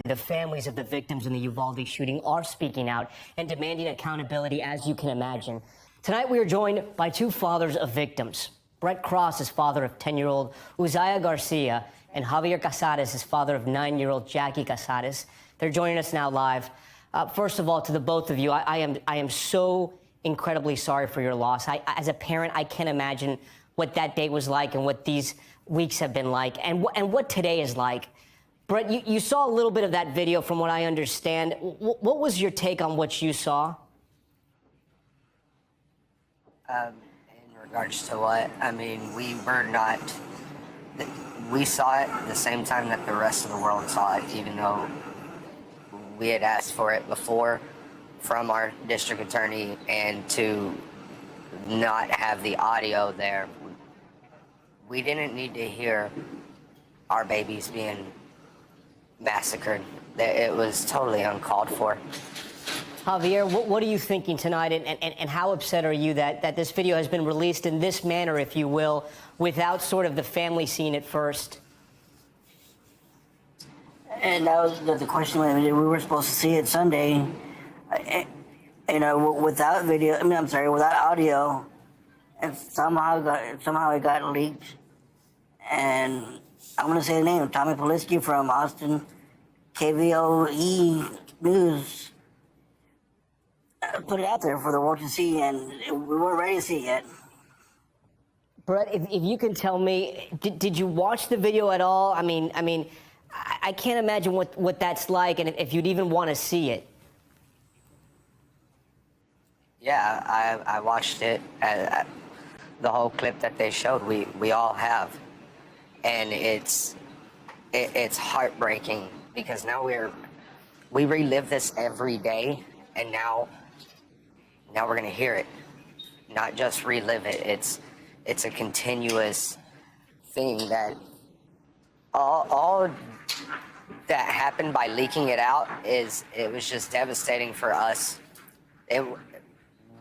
The families of the victims in the Uvalde shooting are speaking out and demanding accountability, as you can imagine. Tonight, we are joined by two fathers of victims. Brett Cross is father of 10-year-old Uzziah Garcia, and Javier Casares is father of 9-year-old Jackie Casares. They're joining us now live. First of all, to the both of you, I am so incredibly sorry for your loss. As a parent, I can't imagine what that day was like and what these weeks have been like and what today is like. Brett, you saw a little bit of that video from what I understand. What was your take on what you saw? In regards to what? I mean, we saw it the same time that the rest of the world saw it, even though we had asked for it before from our district attorney, and to not have the audio there. We didn't need to hear our babies being massacred. It was totally uncalled for. Javier, what are you thinking tonight, and how upset are you that this video has been released in this manner, if you will, without sort of the family seeing it first? And that was the question. We were supposed to see it Sunday, without video. Without audio, and somehow it got leaked. And I'm going to say the name, Tommy Poliski from Austin, KVOE News, put it out there for the world to see, and we weren't ready to see it yet. Brett, if you can tell me, did you watch the video at all? I mean, I can't imagine what that's like, and if you'd even want to see it. Yeah, I watched it. The whole clip that they showed, we all have, and it's heartbreaking, because now we relive this every day, and now we're gonna hear it, not just relive it. It's a continuous thing that all that happened by leaking it out it was just devastating for us.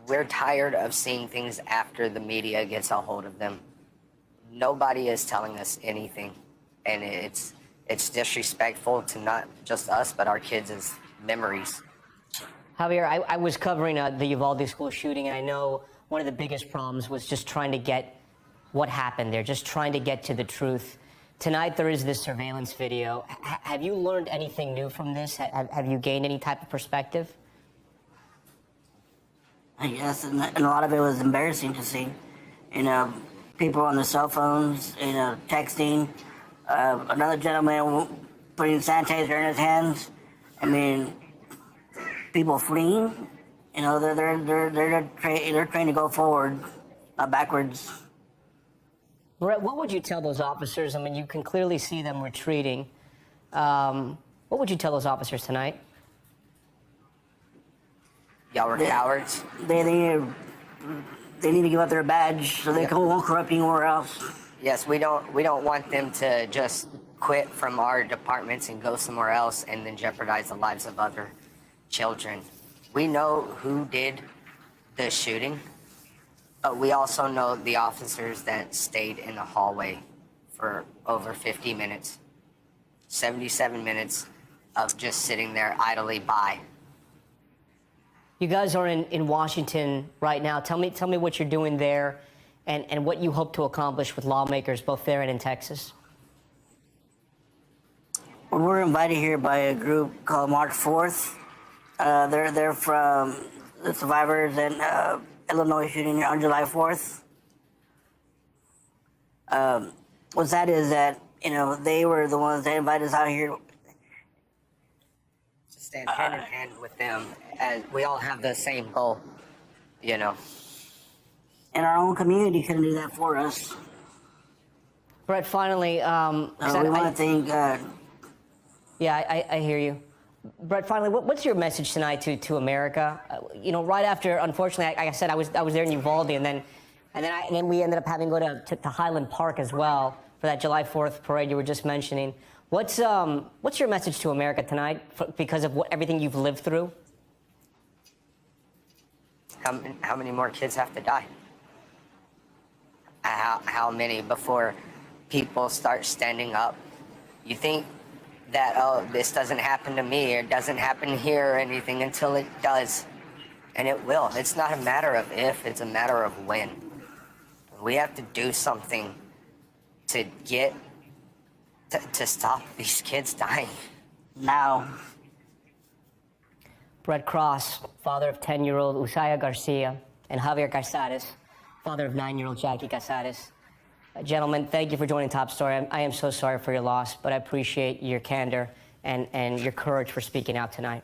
We're tired of seeing things after the media gets a hold of them. Nobody is telling us anything, and it's disrespectful to not just us, but our kids' memories. Javier, I was covering the Uvalde school shooting, and I know one of the biggest problems was just trying to get what happened there, just trying to get to the truth. Tonight, there is this surveillance video. Have you learned anything new from this? Have you gained any type of perspective? Yes, and a lot of it was embarrassing to see. People on their cell phones, texting. Another gentleman putting sanitizer in his hands. I mean, people fleeing. They're trying to go forward, not backwards. Brett, what would you tell those officers? I mean, you can clearly see them retreating. What would you tell those officers tonight? Y'all were cowards. They need to give up their badge so they won't corrupt anywhere else. Yes, we don't want them to just quit from our departments and go somewhere else and then jeopardize the lives of other children. We know who did the shooting, but we also know the officers that stayed in the hallway for over 50 minutes, 77 minutes of just sitting there idly by. You guys are in Washington right now. Tell me what you're doing there and what you hope to accomplish with lawmakers both there and in Texas. Well, we're invited here by a group called March 4th. They're from the survivors in Illinois shooting on July 4th. What's that is that, they were the ones that invited us out here. Stand hand in hand with them, as we all have the same goal, And our own community couldn't do that for us. Brett, finally, we want to thank God. Yeah, I hear you. Brett, finally, what's your message tonight to America? Right after, unfortunately, like I said, I was there in Uvalde, and then we ended up having to go to Highland Park as well for that July 4th parade you were just mentioning. What's your message to America tonight because of everything you've lived through? How many more kids have to die? How many before people start standing up? You think that, oh, this doesn't happen to me, or it doesn't happen here or anything, until it does. And it will. It's not a matter of if, it's a matter of when. We have to do something to get to stop these kids dying. Now, Brett Cross, father of 10-year-old Usaya Garcia, and Javier Casares, father of 9-year-old Jackie Casares. Gentlemen, thank you for joining Top Story. I am so sorry for your loss, but I appreciate your candor and your courage for speaking out tonight.